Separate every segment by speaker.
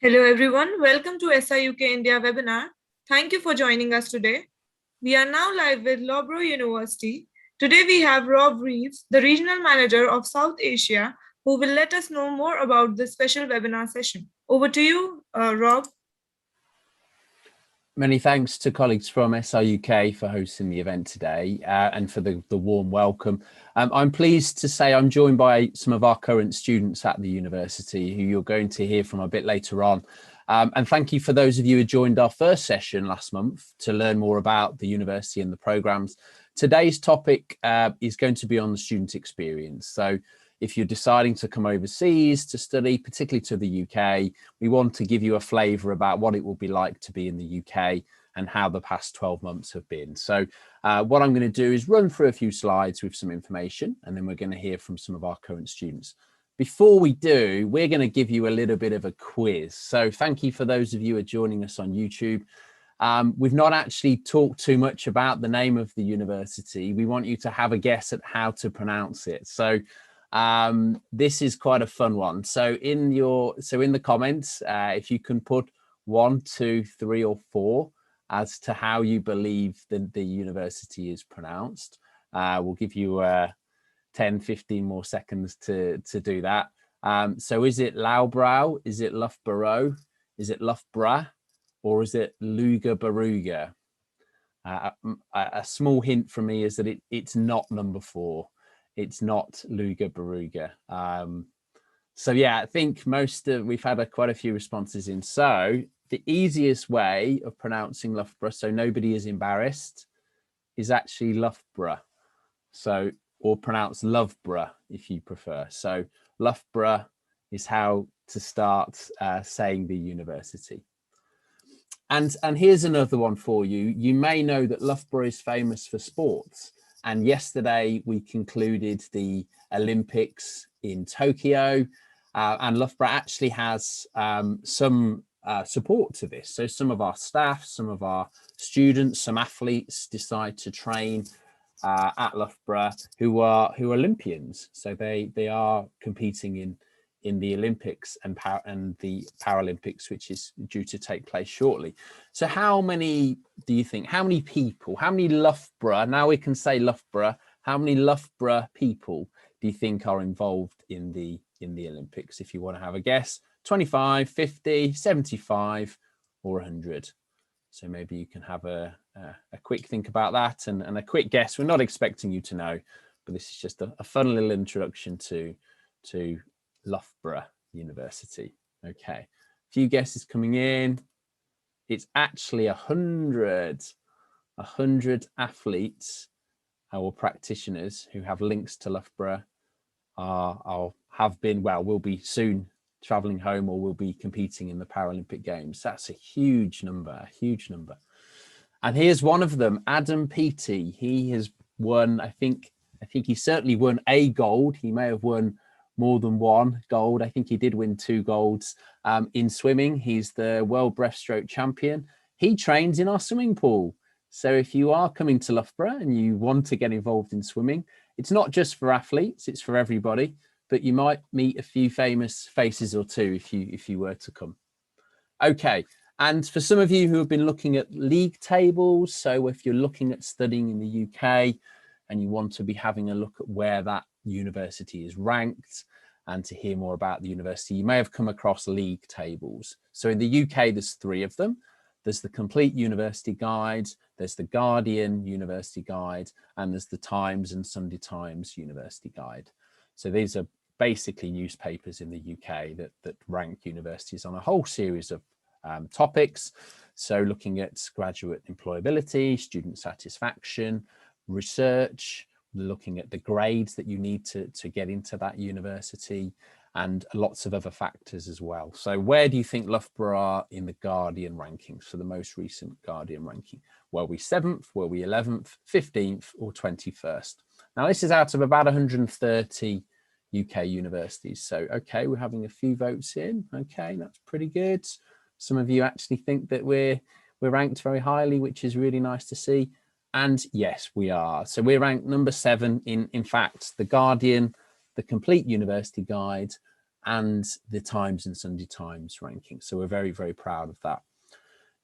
Speaker 1: Hello everyone, welcome to SIUK India webinar. Thank you for joining us today. We are now live with Loughborough University. Today we have Rob Reeves, the Regional Manager of South Asia, who will let us know more about this special webinar session. Over to you, Rob.
Speaker 2: Many thanks to colleagues from SIUK for hosting the event today and for the warm welcome. I'm pleased to say I'm joined by some of our current students at the university who you're going to hear from a bit later on. And thank you for those of you who joined our first session last month to learn more about the university and the programmes. Today's topic is going to be on the student experience. So if you're deciding to come overseas to study, particularly to the UK, we want to give you a flavour about what it will be like to be in the UK and how the past 12 months have been. So what I'm going to do is run through a few slides with some information, and then we're going to hear from some of our current students. Before we do, we're going to give you a little bit of a quiz. So thank you for those of you who are joining us on YouTube. We've not actually talked too much about the name of the university. We want you to have a guess at how to pronounce it. So this is quite a fun one. So in the comments, if you can put 1, 2, 3 or 4 as to how you believe the university is pronounced, we'll give you 10, 15 more seconds to do that. So is it Loughborough? Is it Loughborough? Is it Loughborough? Or is it Loughborough? A small hint from me is that it's not number 4. It's not Loughborough. So yeah, I think we've had quite a few responses in. So the easiest way of pronouncing Loughborough, so nobody is embarrassed, is actually Loughborough. So, or pronounce Loughborough if you prefer. So Loughborough is how to start saying the university. And here's another one for you. You may know that Loughborough is famous for sports. And yesterday we concluded the Olympics in Tokyo, and Loughborough actually has some support to this. So some of our staff, some of our students, some athletes decide to train at Loughborough who are Olympians. So they are competing in the Olympics and the Paralympics, which is due to take place shortly. So how many do you think, how many people, how many Loughborough, now we can say Loughborough, how many Loughborough people do you think are involved in the Olympics? If you want to have a guess, 25, 50, 75 or 100. So maybe you can have a quick think about that and a quick guess. We're not expecting you to know, but this is just a fun little introduction to Loughborough University. Okay, a few guesses coming in. It's actually 100 athletes or practitioners who have links to Loughborough will be soon traveling home or will be competing in the Paralympic Games. That's a huge number, And here's one of them, Adam Peaty. He has won, I think he certainly won a gold. He may have won more than 1 gold. I think he did win 2 golds in swimming. He's the world breaststroke champion. He trains in our swimming pool. So if you are coming to Loughborough and you want to get involved in swimming, it's not just for athletes, it's for everybody, but you might meet a few famous faces or two if you were to come. Okay, and for some of you who have been looking at league tables, so if you're looking at studying in the UK and you want to be having a look at where that university is ranked and to hear more about the university, you may have come across league tables. So in the UK, there's 3 of them. There's the Complete University Guide, there's the Guardian University Guide, and there's the Times and Sunday Times University Guide. So these are basically newspapers in the UK that rank universities on a whole series of topics. So looking at graduate employability, student satisfaction, research, looking at the grades that you need to get into that university, and lots of other factors as well. So where do you think Loughborough are in the Guardian rankings, for the most recent Guardian ranking? Were we 7th, were we 11th, 15th or 21st? Now this is out of about 130 UK universities. So, okay, we're having a few votes in. Okay, that's pretty good. Some of you actually think that we're ranked very highly, which is really nice to see. And yes, we are. So we're ranked number 7 in fact, the Guardian, the Complete University Guide, and the Times and Sunday Times ranking. So we're very, very proud of that.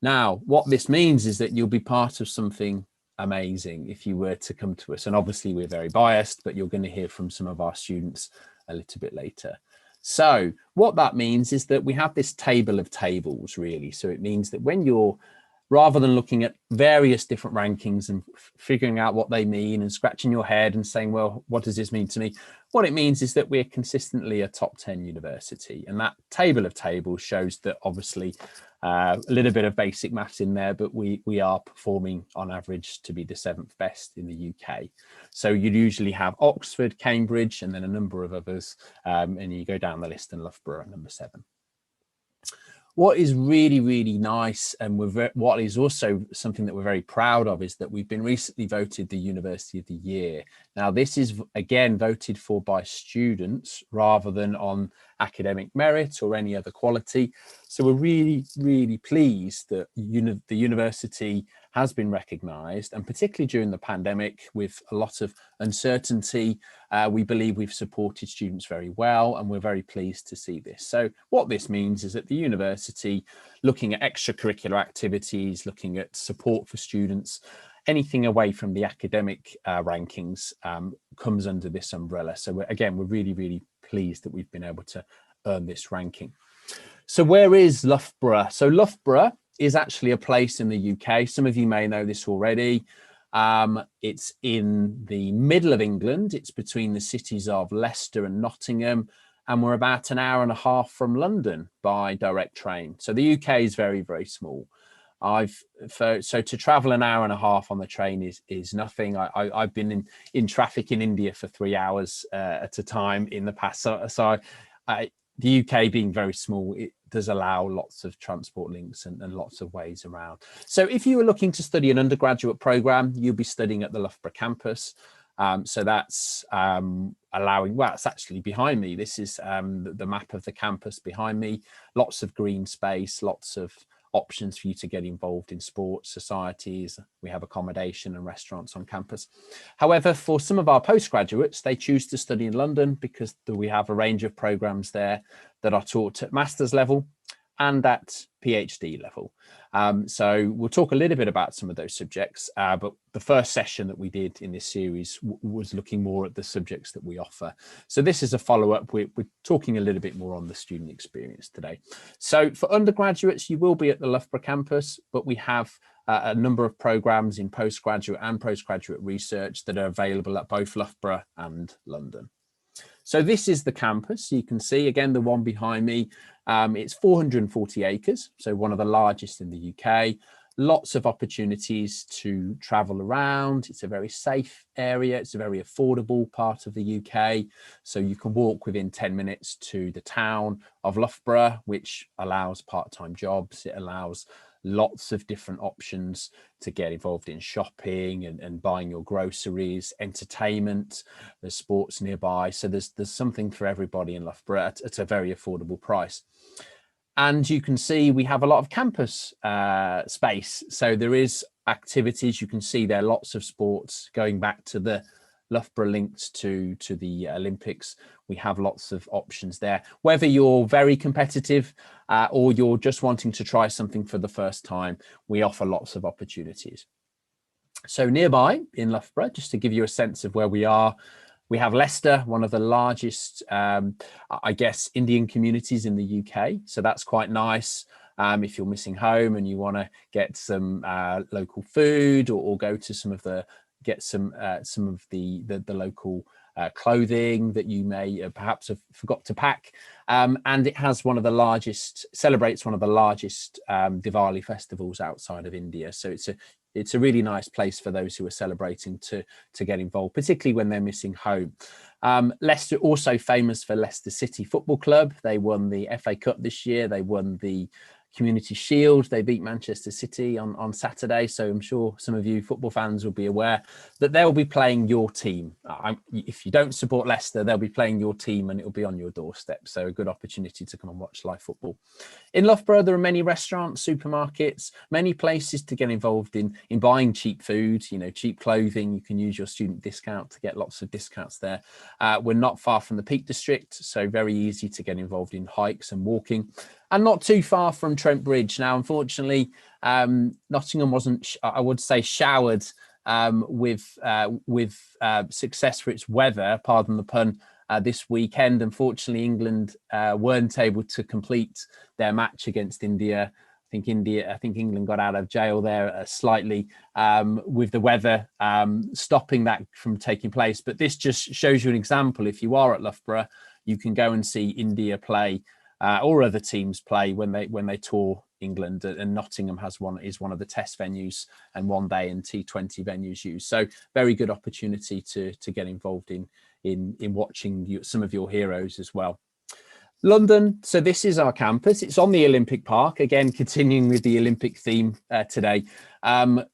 Speaker 2: Now, what this means is that you'll be part of something amazing if you were to come to us. And obviously we're very biased, but you're going to hear from some of our students a little bit later. So what that means is that we have this table of tables, really. So it means that when you're, rather than looking at various different rankings and figuring out what they mean and scratching your head and saying, well, what does this mean to me? What it means is that we're consistently a top 10 university. And that table of tables shows that obviously a little bit of basic maths in there, but we are performing on average to be the 7th best in the UK. So you'd usually have Oxford, Cambridge, and then a number of others. And you go down the list and Loughborough at number 7. What is really, really nice, and what is also something that we're very proud of, is that we've been recently voted the University of the Year. Now, this is again voted for by students rather than on academic merit or any other quality. So we're really, really pleased that the university has been recognised, and particularly during the pandemic with a lot of uncertainty, we believe we've supported students very well, and we're very pleased to see this. So what this means is that the university, looking at extracurricular activities, looking at support for students, anything away from the academic rankings comes under this umbrella. So we're really, really pleased that we've been able to earn this ranking. So where is Loughborough? So Loughborough is actually a place in the UK. Some of you may know this already. It's in the middle of England. It's between the cities of Leicester and Nottingham, and we're about an hour and a half from London by direct train. So the UK is very, very small. So to travel an hour and a half on the train is nothing. I've been in traffic in India for 3 hours at a time in the past. So the UK being very small, it does allow lots of transport links and lots of ways around. So if you were looking to study an undergraduate program, you'll be studying at the Loughborough campus. So that's allowing, well, it's actually behind me. This is the map of the campus behind me. Lots of green space, lots of options for you to get involved in sports, societies. We have accommodation and restaurants on campus. However, for some of our postgraduates, they choose to study in London because we have a range of programs there that are taught at master's level and at PhD level. So we'll talk a little bit about some of those subjects, but the first session that we did in this series was looking more at the subjects that we offer. So this is a follow-up. We're talking a little bit more on the student experience today. So for undergraduates, you will be at the Loughborough campus, but we have a number of programs in postgraduate and postgraduate research that are available at both Loughborough and London. So this is the campus. You can see, again, the one behind me. It's 440 acres, so one of the largest in the UK. Lots of opportunities to travel around. It's a very safe area. It's a very affordable part of the UK. So you can walk within 10 minutes to the town of Loughborough, which allows part-time jobs. It allows lots of different options to get involved in shopping and buying your groceries, entertainment, there's sports nearby. So there's something for everybody in Loughborough at a very affordable price. And you can see we have a lot of campus space. So there is activities. You can see there are lots of sports going back to the Loughborough linked to the Olympics. We have lots of options there. Whether you're very competitive or you're just wanting to try something for the first time, we offer lots of opportunities. So nearby in Loughborough, just to give you a sense of where we are, we have Leicester, one of the largest, I guess, Indian communities in the UK. So that's quite nice. If you're missing home and you want to get some local food or go to some of the local clothing that you may perhaps have forgot to pack, and it has celebrates one of the largest Diwali festivals outside of India. So it's a really nice place for those who are celebrating to get involved, particularly when they're missing home. Leicester also famous for Leicester City Football Club. They won the FA Cup this year. They won the Community Shield. They beat Manchester City on Saturday. So I'm sure some of you football fans will be aware that they'll be playing your team. If you don't support Leicester, they'll be playing your team and it'll be on your doorstep. So a good opportunity to come and watch live football. In Loughborough, there are many restaurants, supermarkets, many places to get involved in buying cheap food, cheap clothing. You can use your student discount to get lots of discounts there. We're not far from the Peak District, so very easy to get involved in hikes and walking, and not too far from Trent Bridge. Now, unfortunately, Nottingham wasn't, I would say, showered with success for its weather, pardon the pun, this weekend. Unfortunately, England weren't able to complete their match against India. I think England got out of jail there slightly with the weather stopping that from taking place. But this just shows you an example. If you are at Loughborough, you can go and see India play or other teams play when they tour England. And Nottingham is one of the test venues and one day and T20 venues used. So very good opportunity to get involved in watching some of your heroes as well. London, so this is our campus. It's on the Olympic Park, again continuing with the Olympic theme today.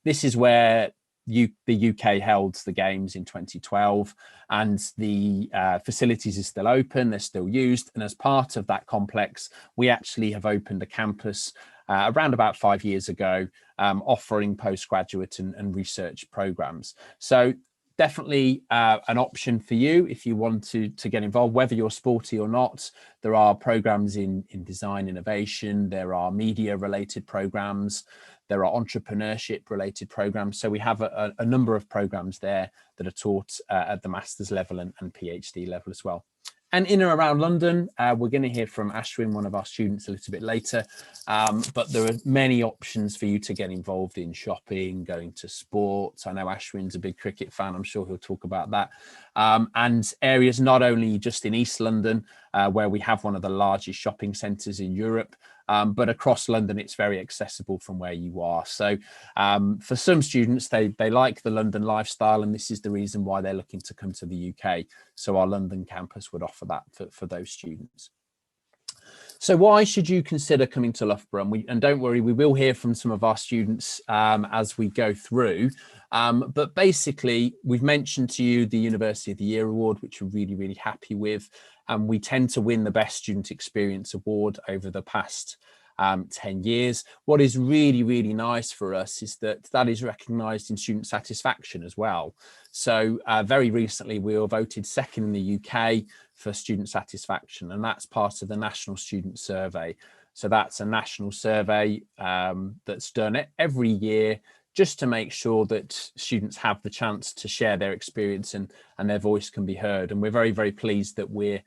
Speaker 2: This is where the UK held the games in 2012, and the facilities are still open, they're still used, and as part of that complex we actually have opened a campus around about 5 years ago, offering postgraduate and research programs. So definitely an option for you if you want to get involved, whether you're sporty or not. There are programs in design innovation, there are media related programs, there are entrepreneurship related programs. So we have a number of programs there that are taught at the master's level and PhD level as well. And in and around London, we're going to hear from Ashwin, one of our students, a little bit later. But there are many options for you to get involved in: shopping, going to sports. I know Ashwin's a big cricket fan. I'm sure he'll talk about that. And areas not only just in East London, where we have one of the largest shopping centres in Europe, but across London, it's very accessible from where you are. So for some students, they like the London lifestyle, and this is the reason why they're looking to come to the UK. So our London campus would offer that for those students. So why should you consider coming to Loughborough? And don't worry, we will hear from some of our students as we go through. But basically, we've mentioned to you the University of the Year Award, which we're really, really happy with. And we tend to win the Best Student Experience Award over the past 10 years. What is really, really nice for us is that is recognised in student satisfaction as well. So very recently, we were voted second in the UK for student satisfaction, and that's part of the National Student Survey. So that's a national survey that's done every year, just to make sure that students have the chance to share their experience and their voice can be heard. And we're very, very pleased that we're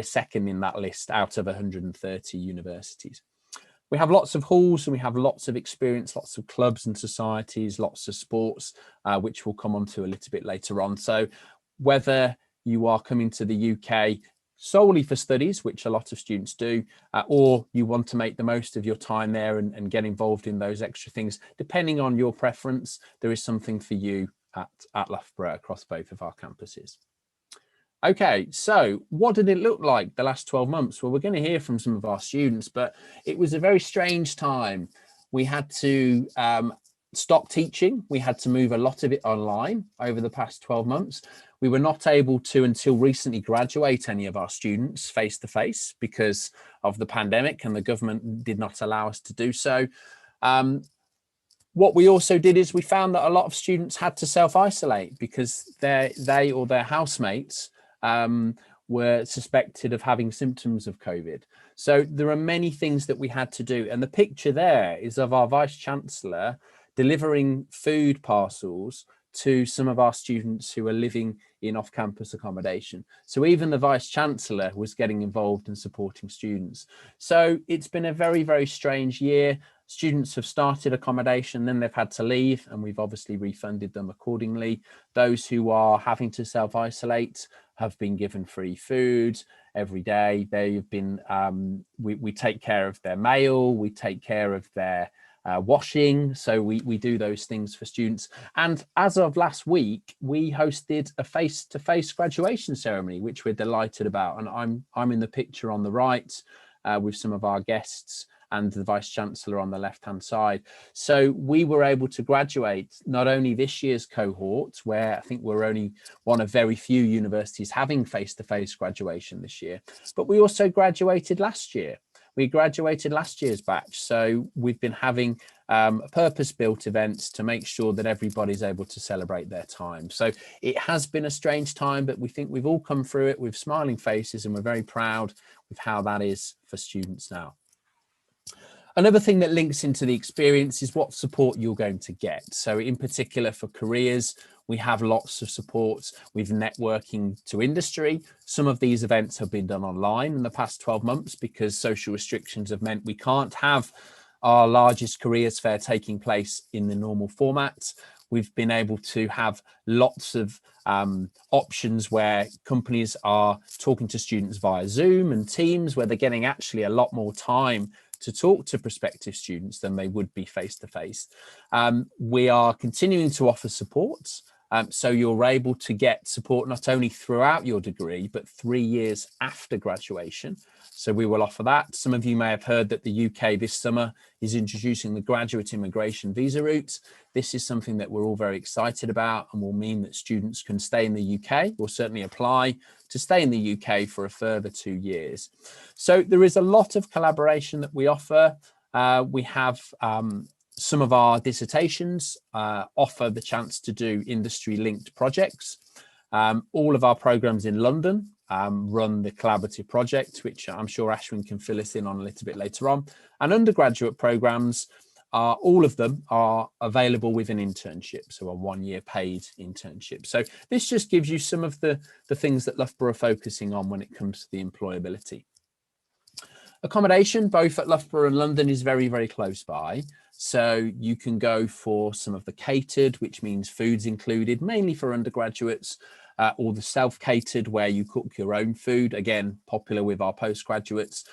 Speaker 2: second in that list out of 130 universities. We have lots of halls and we have lots of experience, lots of clubs and societies, lots of sports, which we'll come on to a little bit later on. So whether you are coming to the UK solely for studies, which a lot of students do, or you want to make the most of your time there and get involved in those extra things, depending on your preference, there is something for you at Loughborough across both of our campuses. Okay, so what did it look like the last 12 months? Well, we're going to hear from some of our students, but it was a very strange time. We had to stop teaching. We had to move a lot of it online over the past 12 months. We were not able to, until recently, graduate any of our students face to face because of the pandemic, and the government did not allow us to do so. What we also did is we found that a lot of students had to self-isolate because they or their housemates were suspected of having symptoms of COVID. So there are many things that we had to do. And the picture there is of our Vice-Chancellor delivering food parcels to some of our students who are living in off-campus accommodation. So even the Vice-Chancellor was getting involved and supporting students. So it's been a very, very strange year. Students have started accommodation, then they've had to leave, and we've obviously refunded them accordingly. Those who are having to self-isolate have been given free food every day. They've been, we take care of their mail, we take care of their washing. So we do those things for students. And as of last week, we hosted a face-to-face graduation ceremony, which we're delighted about. And I'm in the picture on the right with some of our guests. and the Vice Chancellor on the left-hand side. So we were able to graduate not only this year's cohort, where I think we're only one of very few universities having face-to-face graduation this year, but we also graduated last year. We graduated last year's batch. So we've been having purpose-built events to make sure that everybody's able to celebrate their time. So it has been a strange time, but we think we've all come through it with smiling faces, and we're very proud with how that is for students now. Another thing that links into the experience is what support you're going to get. So in particular for careers, we have lots of support with networking to industry. Some of these events have been done online in the past 12 months because social restrictions have meant we can't have our largest careers fair taking place in the normal format. We've been able to have lots of options where companies are talking to students via Zoom and Teams, where they're getting actually a lot more time to talk to prospective students than they would be face-to-face. We are continuing to offer support. So you're able to get support not only throughout your degree, but 3 years after graduation. So we will offer that. Some of you may have heard that the UK this summer is introducing the graduate immigration visa route. This is something that we're all very excited about and will mean that students can stay in the UK, or certainly apply to stay in the UK for a further 2 years. So there is a lot of collaboration that we offer. We have some of our dissertations offer the chance to do industry-linked projects. All of our programs in London run the collaborative project, which I'm sure Ashwin can fill us in on a little bit later on. And undergraduate programs, all of them are available with an internship, so a 1-year paid internship. So this just gives you some of the things that Loughborough are focusing on when it comes to the employability. Accommodation, both at Loughborough and London, is very, very close by. So you can go for some of the catered, which means food's included, mainly for undergraduates, or the self-catered, where you cook your own food, again, popular with our postgraduates,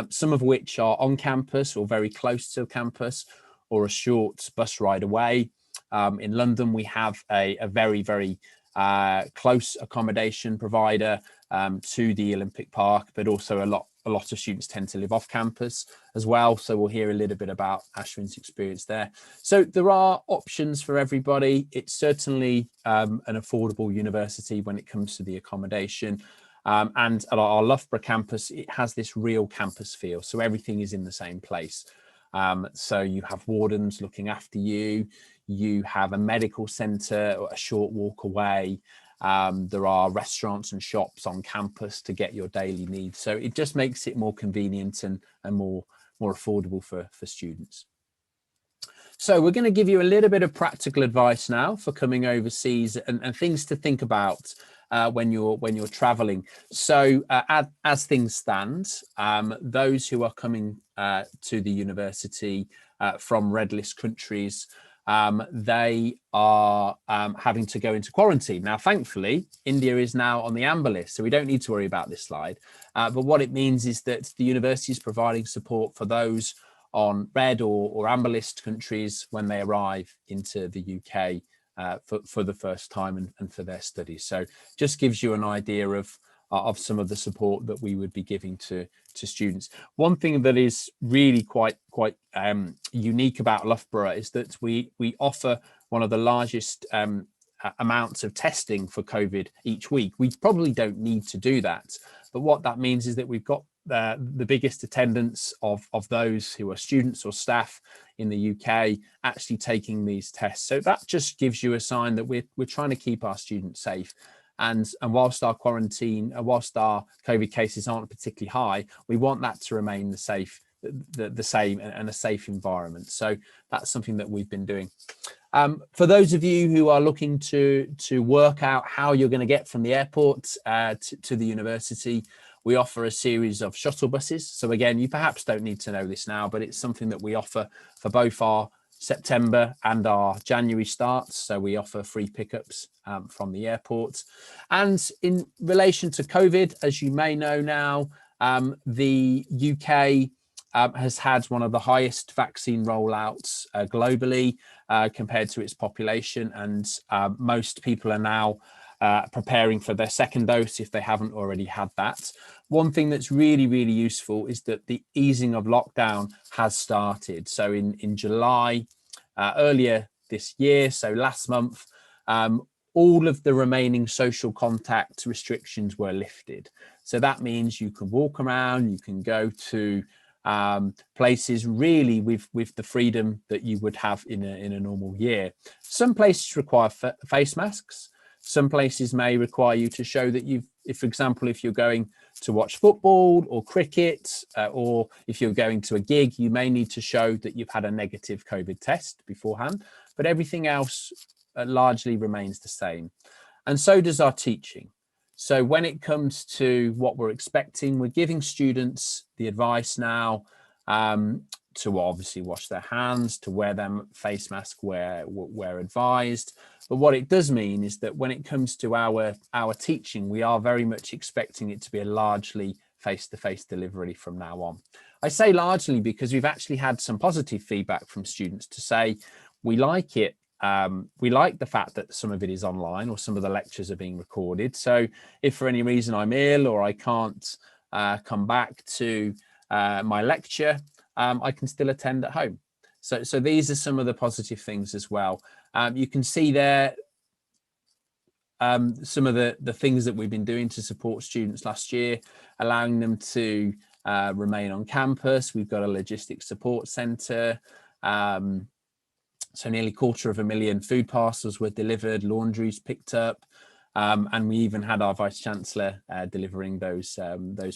Speaker 2: some of which are on campus or very close to campus, or a short bus ride away. In London, we have a very, very close accommodation provider to the Olympic Park, but also a lot of students tend to live off campus as well. So we'll hear a little bit about Ashwin's experience there. So there are options for everybody. It's certainly an affordable university when it comes to the accommodation. And at our Loughborough campus, it has this real campus feel. So everything is in the same place. So you have wardens looking after you. You have a medical centre a short walk away. There are restaurants and shops on campus to get your daily needs. So it just makes it more convenient and more affordable for students. So we're going to give you a little bit of practical advice now for coming overseas and things to think about when you're traveling. So as things stand, those who are coming to the university from red list countries, they are having to go into quarantine. Now, thankfully, India is now on the amber list, so we don't need to worry about this slide. But what it means is that the university is providing support for those on red or amber list countries when they arrive into the UK for the first time and for their studies. So just gives you an idea of some of the support that we would be giving to students. One thing that is really quite unique about Loughborough is that we offer one of the largest amounts of testing for COVID each week. We probably don't need to do that, but what that means is that we've got the biggest attendance of those who are students or staff in the UK actually taking these tests. So that just gives you a sign that we're trying to keep our students safe. And whilst our quarantine, whilst our COVID cases aren't particularly high, we want that to remain the same and a safe environment. So that's something that we've been doing. For those of you who are looking to work out how you're going to get from the airport to the university, we offer a series of shuttle buses. So again, you perhaps don't need to know this now, but it's something that we offer for both our September and our January starts. So we offer free pickups from the airport. And in relation to COVID, as you may know now, the UK has had one of the highest vaccine rollouts globally compared to its population. And most people are now preparing for their second dose if they haven't already had that. One thing that's really, really useful is that the easing of lockdown has started. So in July, earlier this year, so last month, all of the remaining social contact restrictions were lifted. So that means you can walk around, you can go to places really with the freedom that you would have in a normal year. Some places require face masks. Some places may require you to show that if, for example, if you're going to watch football or cricket, or if you're going to a gig, you may need to show that you've had a negative COVID test beforehand, but everything else largely remains the same. And so does our teaching. So when it comes to what we're expecting, we're giving students the advice now to obviously wash their hands, to wear their face mask where advised. But what it does mean is that when it comes to our teaching, we are very much expecting it to be a largely face-to-face delivery from now on. I say largely because we've actually had some positive feedback from students to say we like it. We like the fact that some of it is online or some of the lectures are being recorded. So if for any reason I'm ill or I can't come back to my lecture, I can still attend at home. So these are some of the positive things as well. You can see there some of the things that we've been doing to support students last year, allowing them to remain on campus. We've got a logistics support centre. So nearly 250,000 food parcels were delivered, laundries picked up, and we even had our Vice Chancellor delivering those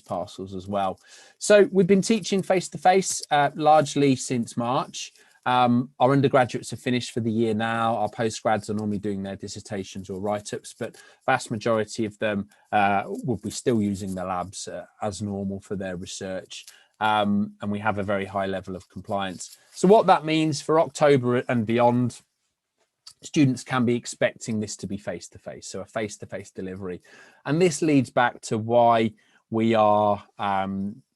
Speaker 2: parcels as well. So we've been teaching face-to-face largely since March. Our undergraduates are finished for the year now. Our postgrads are normally doing their dissertations or write-ups, but vast majority of them will be still using the labs as normal for their research. And we have a very high level of compliance. So what that means for October and beyond, students can be expecting this to be face-to-face, so a face-to-face delivery. And this leads back to why we are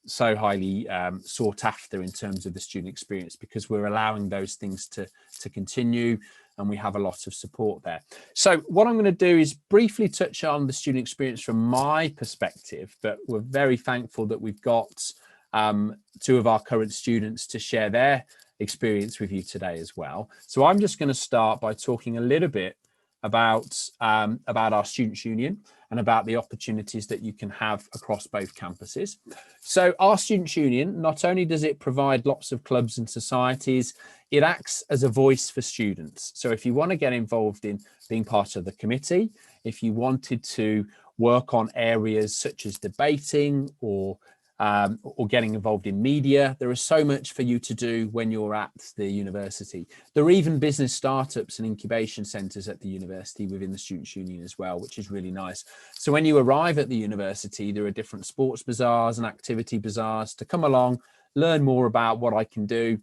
Speaker 2: so highly sought after in terms of the student experience, because we're allowing those things to continue, and we have a lot of support there. So what I'm going to do is briefly touch on the student experience from my perspective, but we're very thankful that we've got two of our current students to share their experience with you today as well. So I'm just going to start by talking a little bit about our Students' Union and about the opportunities that you can have across both campuses. So our Students' Union, not only does it provide lots of clubs and societies, it acts as a voice for students. So if you want to get involved in being part of the committee, if you wanted to work on areas such as debating or getting involved in media, there is so much for you to do when you're at the university. There are even business startups and incubation centres at the university within the Students' Union as well, which is really nice. So when you arrive at the university, there are different sports bazaars and activity bazaars to come along, learn more about what I can do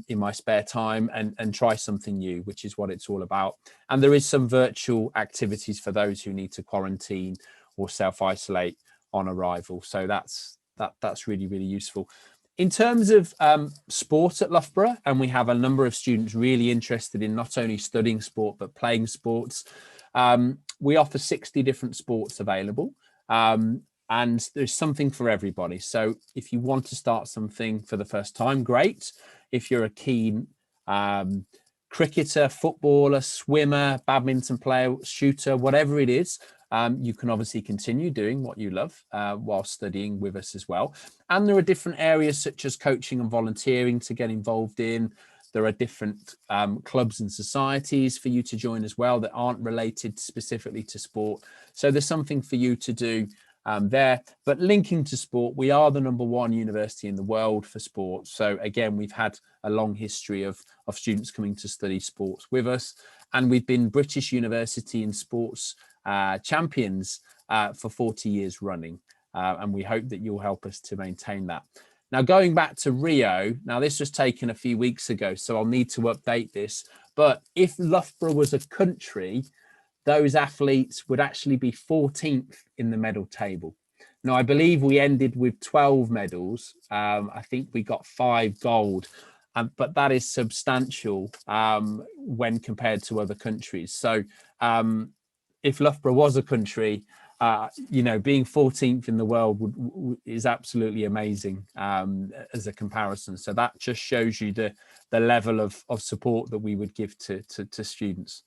Speaker 2: in my spare time and try something new, which is what it's all about. And there is some virtual activities for those who need to quarantine or self-isolate on arrival. So that's really, really useful. In terms of sport at Loughborough, and we have a number of students really interested in not only studying sport, but playing sports. We offer 60 different sports available, and there's something for everybody. So if you want to start something for the first time, great. If you're a keen cricketer, footballer, swimmer, badminton player, shooter, whatever it is, you can obviously continue doing what you love while studying with us as well. And there are different areas such as coaching and volunteering to get involved in. There are different clubs and societies for you to join as well that aren't related specifically to sport. So there's something for you to do there. But linking to sport, we are the #1 university in the world for sport. So again, we've had a long history of students coming to study sports with us. And we've been British University in Sports champions for 40 years running. And we hope that you'll help us to maintain that. Now, going back to Rio, now this was taken a few weeks ago, so I'll need to update this. But if Loughborough was a country, those athletes would actually be 14th in the medal table. Now, I believe we ended with 12 medals. I think we got 5 gold, but that is substantial when compared to other countries. So if Loughborough was a country, being 14th in the world is absolutely amazing as a comparison. So that just shows you the level of support that we would give to students.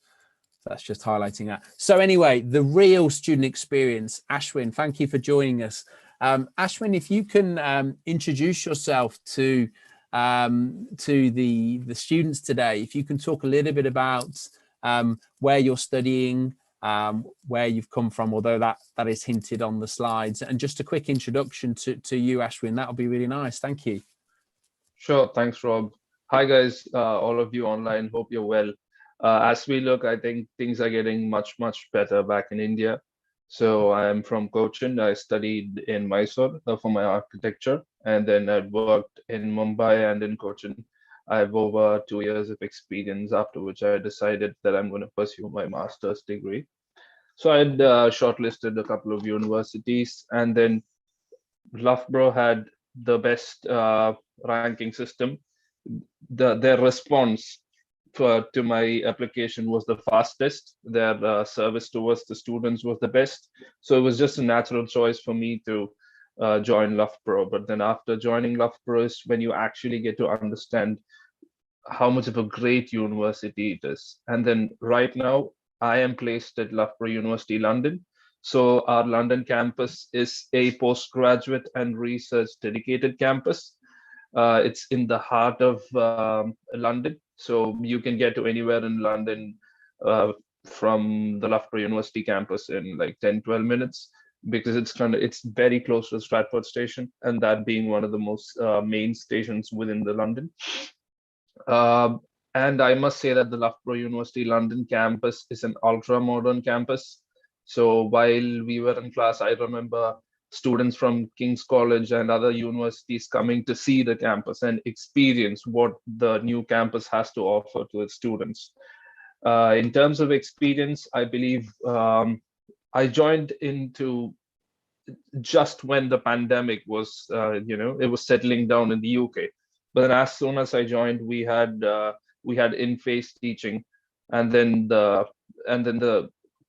Speaker 2: So that's just highlighting that. So anyway, the real student experience. Ashwin, thank you for joining us. Ashwin, if you can introduce yourself to the students today, if you can talk a little bit about where you're studying, where you've come from, although that is hinted on the slides, and just a quick introduction to you, Ashwin, that would be really nice. Thank you.
Speaker 3: Sure, thanks, Rob. Hi, guys, all of you online. Hope you're well. As we look, I think things are getting much better back in India. So I'm from Cochin. I studied in Mysore for my architecture, and then I worked in Mumbai and in Cochin. I have over 2 years of experience, after which I decided that I'm going to pursue my master's degree. So I had shortlisted a couple of universities, and then Loughborough had the best ranking system. Their response to my application was the fastest. Their service towards the students was the best. So it was just a natural choice for me to join Loughborough. But then after joining Loughborough is when you actually get to understand how much of a great university it is. And then right now, I am placed at Loughborough University, London. So our London campus is a postgraduate and research dedicated campus. It's in the heart of London, so you can get to anywhere in London from the Loughborough University campus in like 10-12 minutes, because it's very close to Stratford Station, and that being one of the most main stations within the London. And I must say that the Loughborough University London campus is an ultra modern campus. So while we were in class, I remember students from King's College and other universities coming to see the campus and experience what the new campus has to offer to its students. In terms of experience, I believe I joined into just when the pandemic was, it was settling down in the UK. But then as soon as I joined, we had in-face teaching, and then the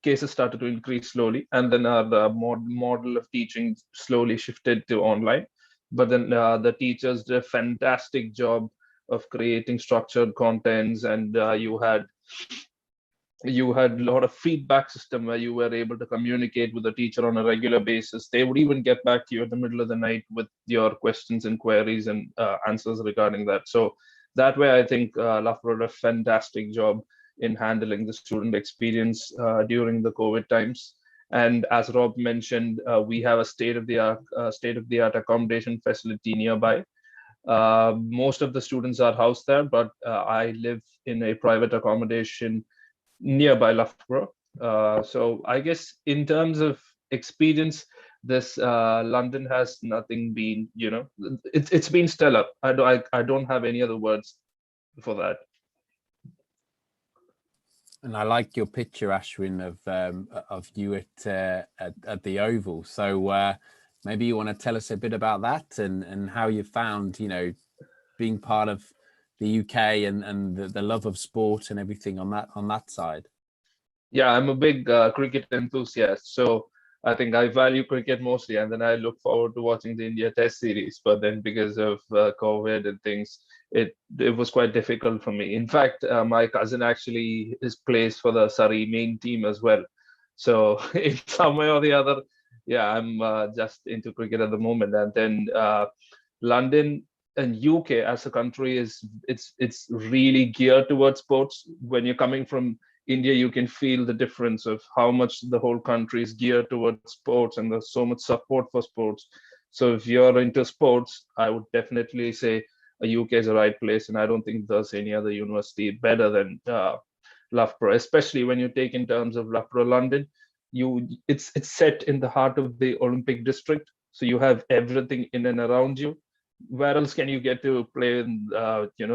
Speaker 3: cases started to increase slowly, and then the model of teaching slowly shifted to online. But then the teachers did a fantastic job of creating structured contents, and you had a lot of feedback system where you were able to communicate with the teacher on a regular basis. They would even get back to you in the middle of the night with your questions and queries and answers regarding that. So that way, I think Loughborough did a fantastic job in handling the student experience during the COVID times. And as Rob mentioned, we have a state-of-the-art accommodation facility nearby. Most of the students are housed there, but I live in a private accommodation nearby Loughborough. So I guess in terms of experience, this London has nothing been, it's been stellar. I don't have any other words for that.
Speaker 2: And I like your picture, Ashwin, of you at the Oval. So maybe you want to tell us a bit about that and how you found, being part of the UK and the love of sport and everything on that side.
Speaker 3: Yeah, I'm a big cricket enthusiast, so I think I value cricket mostly, and then I look forward to watching the India Test series. But then because of COVID and things, it was quite difficult for me. In fact, my cousin actually is plays for the Surrey main team as well. So in some way or the other, yeah, I'm just into cricket at the moment. And then London and UK as a country it's really geared towards sports. When you're coming from India, you can feel the difference of how much the whole country is geared towards sports, and there's so much support for sports. So if you're into sports, I would definitely say a UK is the right place, and I don't think there's any other university better than Loughborough, especially when you take in terms of Loughborough, London. It's set in the heart of the Olympic district, so you have everything in and around you. Where else can you get to play in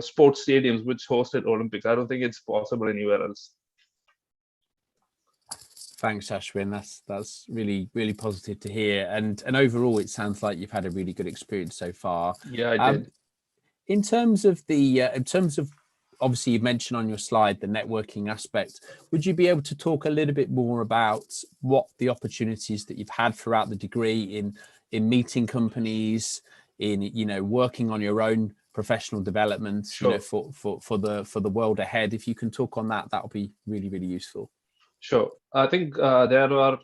Speaker 3: sports stadiums which hosted Olympics? I don't think it's possible anywhere else.
Speaker 2: Thanks, Ashwin. That's really, really positive to hear. And overall, it sounds like you've had a really good experience so far.
Speaker 3: Yeah, I did.
Speaker 2: In terms of obviously you've mentioned on your slide the networking aspect. Would you be able to talk a little bit more about what the opportunities that you've had throughout the degree in meeting companies, in, you know, working on your own professional development,
Speaker 3: Sure.
Speaker 2: you know, for the world ahead? If you can talk on that, that would be really, really useful.
Speaker 3: Sure. I think there are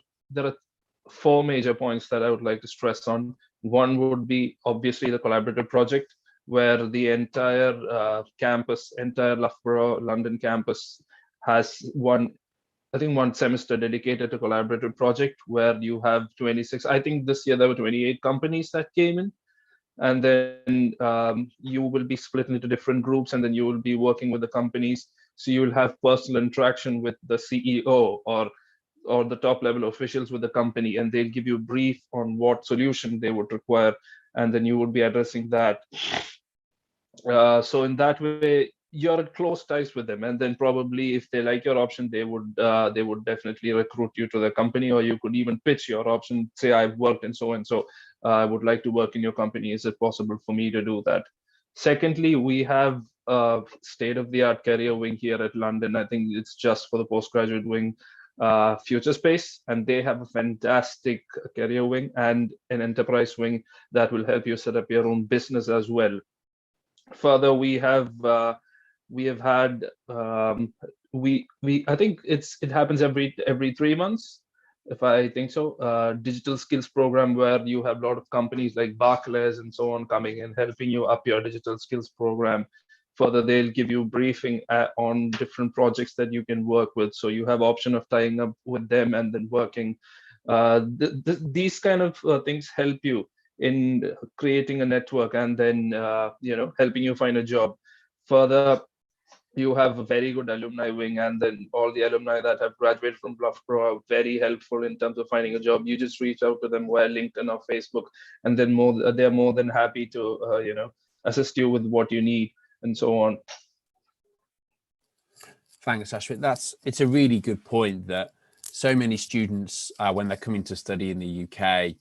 Speaker 3: four major points that I would like to stress on. One would be obviously the collaborative project, where the entire campus, entire Loughborough London campus, has one semester dedicated to collaborative project, where you have 26. I think this year there were 28 companies that came in, and then you will be split into different groups, and then you will be working with the companies. So you will have personal interaction with the CEO or the top level officials with the company, and they'll give you a brief on what solution they would require, and then you would be addressing that. So in that way, you're at close ties with them, and then probably if they like your option, they would definitely recruit you to the company, or you could even pitch your option. Say, I've worked in so and so, I would like to work in your company. Is it possible for me to do that? Secondly, we have a state-of-the-art career wing here at London. I think it's just for the postgraduate wing, Future Space, and they have a fantastic career wing and an enterprise wing that will help you set up your own business as well. Further, we have had we I think it happens every 3 months, if I think so. Digital skills program, where you have a lot of companies like Barclays and so on coming and helping you up your digital skills program. Further, they'll give you briefing on different projects that you can work with, so you have option of tying up with them and then working. These kind of things help you in creating a network, and then helping you find a job. Further, you have a very good alumni wing, and then all the alumni that have graduated from Loughborough are very helpful in terms of finding a job. You just reach out to them via LinkedIn or Facebook, and then they're more than happy to assist you with what you need and so on.
Speaker 2: Thanks, Ashwin. It's a really good point that so many students, when they're coming to study in the UK,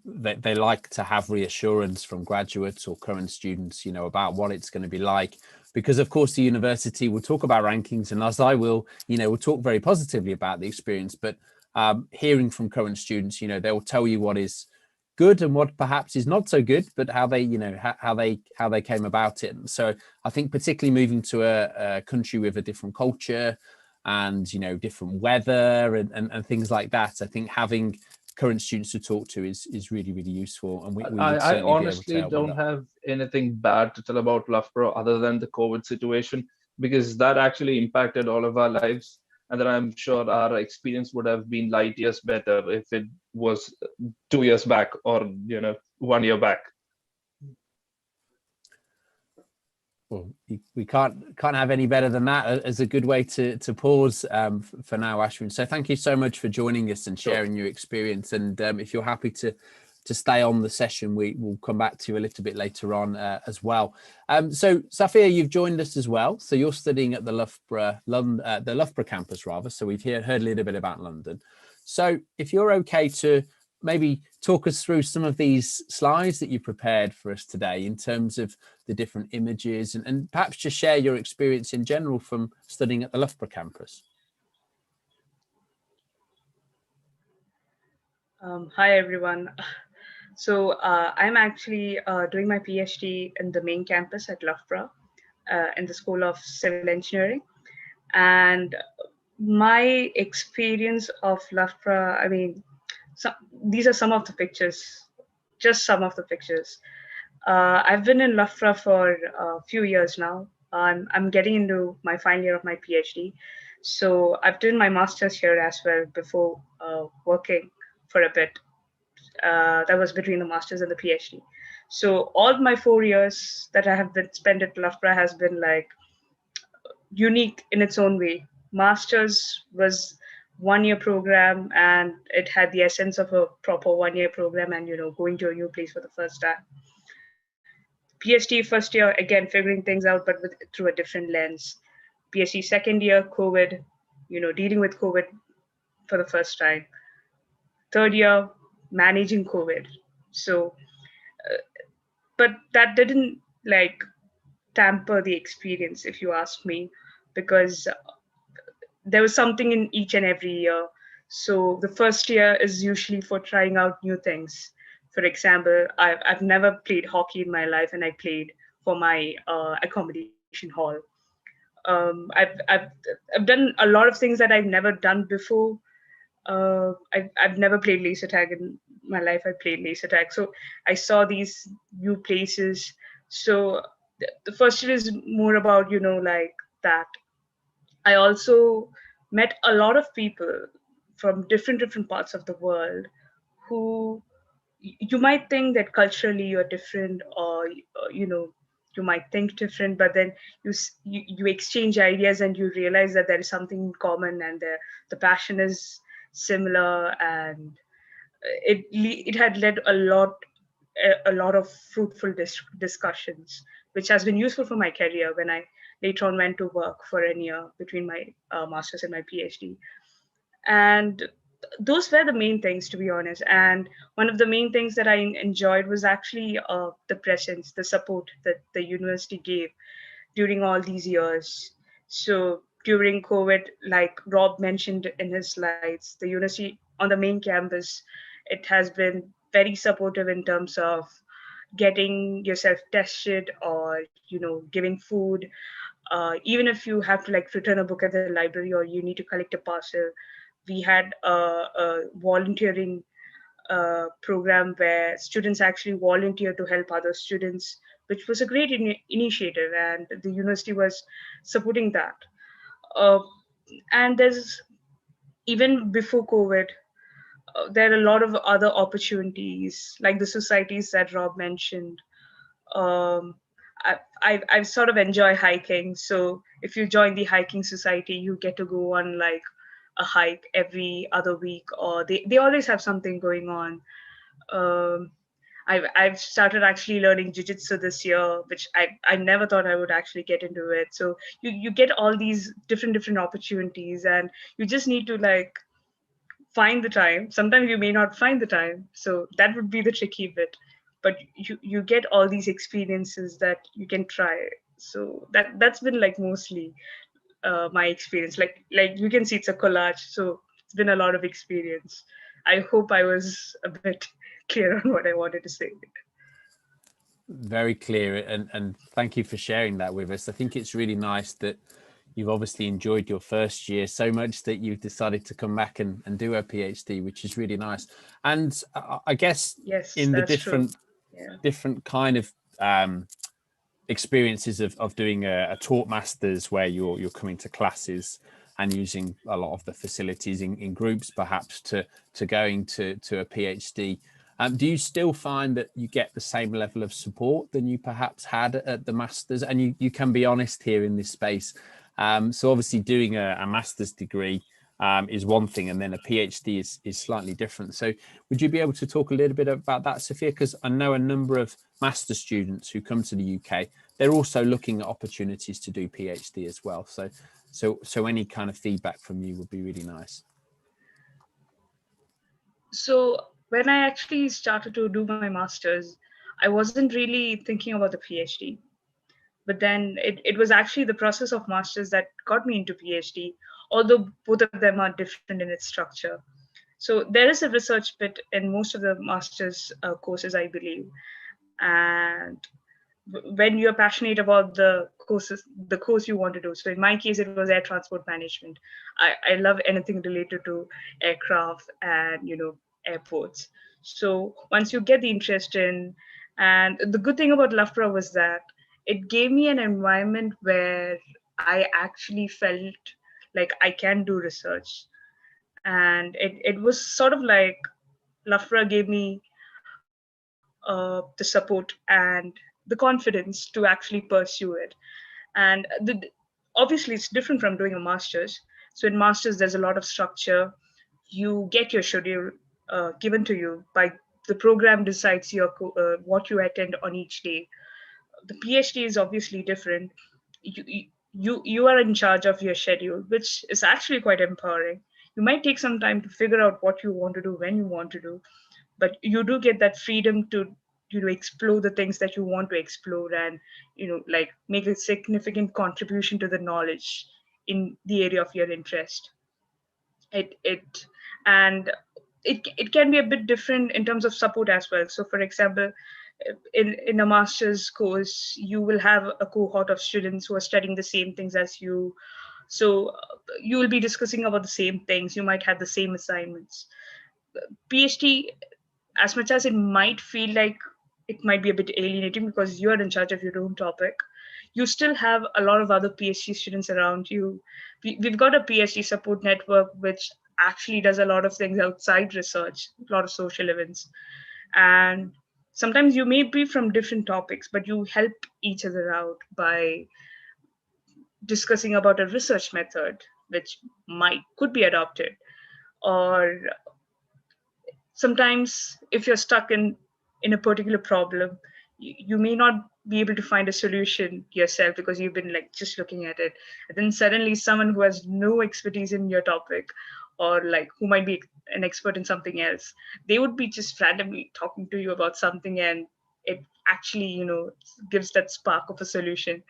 Speaker 2: they like to have reassurance from graduates or current students, you know, about what it's going to be like. Because of course the university will talk about rankings, and as I will, you know, will talk very positively about the experience. But hearing from current students, you know, they will tell you what is good and what perhaps is not so good, but how they, you know, how they came about it. And so I think particularly moving to a country with a different culture and, you know, different weather and things like that, I think having current students to talk to is really, really useful. And we would
Speaker 3: I
Speaker 2: certainly
Speaker 3: honestly
Speaker 2: be able to help
Speaker 3: don't have anything bad to tell about Loughborough other than the COVID situation, because that actually impacted all of our lives. And then I'm sure our experience would have been light years better if it was 2 years back, or 1 year back.
Speaker 2: Well, we can't have any better than that as a good way to pause for now, Ashwin. So thank you so much for joining us and sharing your experience. And if you're happy to stay on the session, we will come back to you a little bit later on as well. So Safia, you've joined us as well. So you're studying at the Loughborough campus rather. So we've heard a little bit about London. So if you're okay to maybe talk us through some of these slides that you prepared for us today in terms of the different images, and perhaps just share your experience in general from studying at the Loughborough campus.
Speaker 4: Hi, everyone. So I'm actually doing my PhD in the main campus at Loughborough in the School of Civil Engineering. And my experience of Loughborough, I mean, these are some of the pictures, just some of the pictures. I've been in Loughborough for a few years now. I'm getting into my final year of my PhD. So I've done my master's here as well before working for a bit. That was between the master's and the PhD. So all my 4 years that I have been spent at Loughborough has been like unique in its own way. Master's was 1 year program, and it had the essence of a proper 1 year program, and going to a new place for the first time. PhD first year, again figuring things out, but through a different lens. PhD second year, COVID, dealing with COVID for the first time. Third year, managing COVID. So, but that didn't tamper the experience, if you ask me, because there was something in each and every year. So the first year is usually for trying out new things. For example, I've never played hockey in my life, and I played for my accommodation hall. I've done a lot of things that I've never done before. I've never played laser tag in my life. I played laser tag, so I saw these new places. So the first year is more about, like that. I also met a lot of people from different parts of the world who you might think that culturally you're different, or you might think different, but then you exchange ideas and you realize that there is something in common, and the passion is similar, and it had led a lot of fruitful discussions, which has been useful for my career when I later on went to work for a year between my master's and my PhD. And those were the main things, to be honest. And one of the main things that I enjoyed was actually the presence, the support that the university gave during all these years. So during COVID, like Rob mentioned in his slides, the university on the main campus, it has been very supportive in terms of getting yourself tested, or giving food. Even if you have to like return a book at the library, or you need to collect a parcel, we had a volunteering program where students actually volunteer to help other students, which was a great initiative, and the university was supporting that. Uh, and there's even before COVID, there are a lot of other opportunities, like the societies that Rob mentioned. um, I sort of enjoy hiking. So if you join the hiking society, you get to go on like a hike every other week, or they always have something going on. Um, I've started actually learning jujitsu this year, which I never thought I would actually get into it. So you get all these different opportunities, and you just need to like find the time. Sometimes you may not find the time, so that would be the tricky bit. But you get all these experiences that you can try. So that's been like mostly my experience. Like you can see, it's a collage, so it's been a lot of experience. I hope I was a bit clear on what I wanted to say.
Speaker 2: Very clear, and thank you for sharing that with us. I think it's really nice that you've obviously enjoyed your first year so much that you've decided to come back and do a PhD, which is really nice. And I guess
Speaker 4: Yes,
Speaker 2: in the
Speaker 4: that's true. Yeah.
Speaker 2: different kind of experiences of doing a taught masters, where you're coming to classes and using a lot of the facilities in groups, perhaps to going to a PhD. Do you still find that you get the same level of support than you perhaps had at the masters? And you can be honest here in this space. So obviously doing a master's degree is one thing, and then a PhD is slightly different. So would you be able to talk a little bit about that, Sophia? Because I know a number of master students who come to the UK, they're also looking at opportunities to do PhD as well. So any kind of feedback from you would be really nice.
Speaker 4: So when I actually started to do my master's, I wasn't really thinking about the PhD. But then it was actually the process of masters that got me into PhD, although both of them are different in its structure. So there is a research bit in most of the master's courses, I believe. And when you're passionate about the course you want to do. So in my case, it was air transport management. I love anything related to aircraft and airports. So once you get the interest in, and the good thing about Loughborough was that it gave me an environment where I actually felt like I can do research. And it was sort of like Loughborough gave me the support and the confidence to actually pursue it. And obviously, it's different from doing a master's. So in master's, there's a lot of structure. You get your schedule given to you by the program decides what you attend on each day. The PhD is obviously different. You are in charge of your schedule, which is actually quite empowering. You might take some time to figure out what you want to do when you want to do, but you do get that freedom to explore the things that you want to explore, and like make a significant contribution to the knowledge in the area of your interest. It and it can be a bit different in terms of support as well. So for example, in a master's course, you will have a cohort of students who are studying the same things as you. So you will be discussing about the same things, you might have the same assignments. PhD, as much as it might feel like it might be a bit alienating because you're in charge of your own topic, you still have a lot of other PhD students around you. We've got a PhD support network which actually does a lot of things outside research, a lot of social events. And sometimes you may be from different topics, but you help each other out by discussing about a research method which might could be adopted. Or sometimes if you're stuck in a particular problem, you may not be able to find a solution yourself because you've been like just looking at it, and then suddenly someone who has no expertise in your topic, or like who might be an expert in something else, they would be just randomly talking to you about something, and it actually gives that spark of a solution.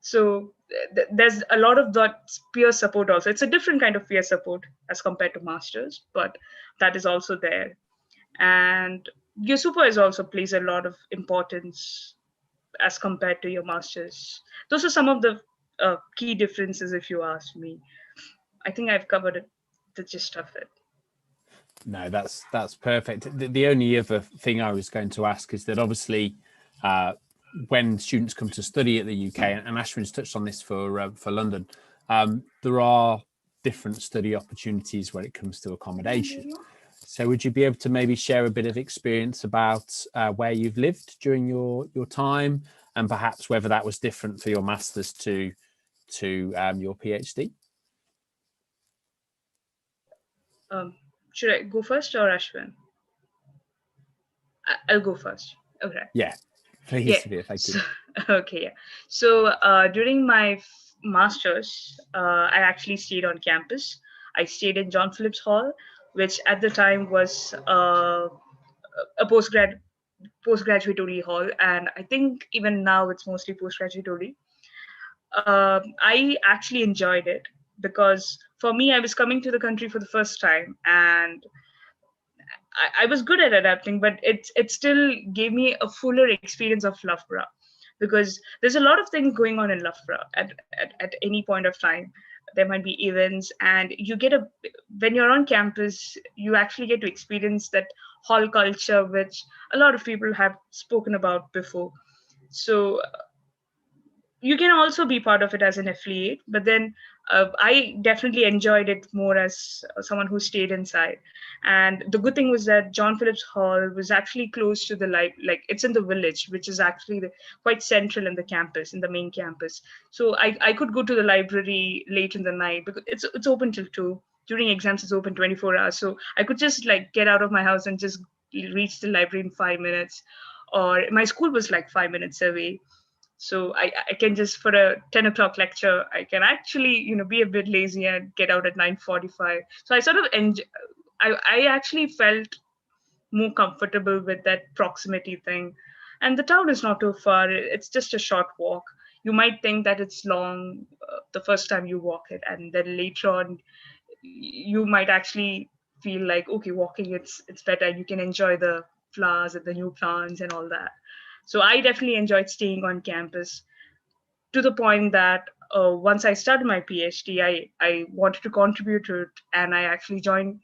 Speaker 4: So there's a lot of that peer support also. It's a different kind of peer support as compared to masters, but that is also there. And your supervisor also plays a lot of importance as compared to your masters. Those are some of the key differences, if you ask me. I think I've covered it, the gist of it.
Speaker 2: No, that's perfect. The only other thing I was going to ask is that obviously when students come to study at the UK, and Ashwin's touched on this for London, there are different study opportunities when it comes to accommodation. So would you be able to maybe share a bit of experience about where you've lived during your time, and perhaps whether that was different for your master's to your PhD?
Speaker 4: Should I go first or Ashwin? I'll go first. Okay.
Speaker 2: Yeah, please.
Speaker 4: Yeah.
Speaker 2: Thank you.
Speaker 4: Okay. Yeah. So during my master's, I actually stayed on campus. I stayed in John Phillips Hall, which at the time was a postgraduate only hall, and I think even now it's mostly postgraduate only. I actually enjoyed it because for me, I was coming to the country for the first time, and I was good at adapting, but it still gave me a fuller experience of Loughborough, because there's a lot of things going on in Loughborough at any point of time. There might be events, and you get when you're on campus, you actually get to experience that hall culture, which a lot of people have spoken about before. So you can also be part of it as an affiliate, but then I definitely enjoyed it more as someone who stayed inside. And the good thing was that John Phillips Hall was actually close to the like it's in the village, which is actually quite central in the campus, in the main campus. So I could go to the library late in the night because it's open till 2. During exams it's open 24 hours, so I could just like get out of my house and just reach the library in 5 minutes. Or my school was like 5 minutes away, so I can just, for a 10 o'clock lecture, I can actually be a bit lazy and get out at 9:45. So I sort of I actually felt more comfortable with that proximity thing. And the town is not too far, it's just a short walk. You might think that it's long the first time you walk it, and then later on you might actually feel like, okay, walking it's better, you can enjoy the flowers and the new plants and all that. So I definitely enjoyed staying on campus, to the point that once I started my PhD, I wanted to contribute to it, and I actually joined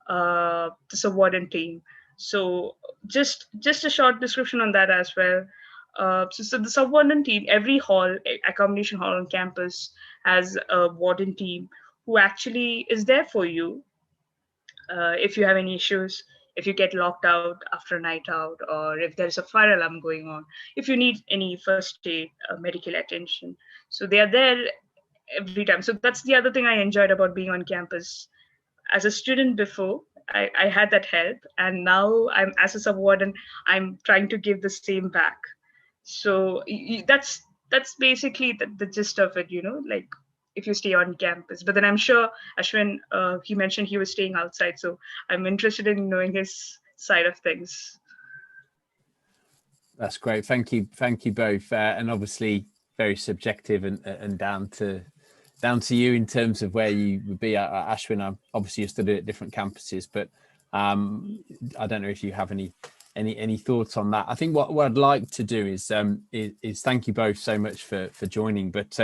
Speaker 4: the subwarden team. So just a short description on that as well. So the subwarden team, every accommodation hall on campus has a warden team who actually is there for you if you have any issues, if you get locked out after a night out, or if there's a fire alarm going on, if you need any first aid, medical attention. So they are there every time. So that's the other thing I enjoyed about being on campus. As a student before, I had that help, and now I'm as a subwarden, I'm trying to give the same back. So that's basically the gist of it, like if you stay on campus. But then I'm sure Ashwin, he mentioned he was staying outside, so I'm interested in knowing his side of things.
Speaker 2: That's great. Thank you both. And obviously, very subjective and down to you in terms of where you would be at Ashwin. Obviously, you studied at different campuses, but I don't know if you have any thoughts on that. I think what I'd like to do is thank you both so much for joining. But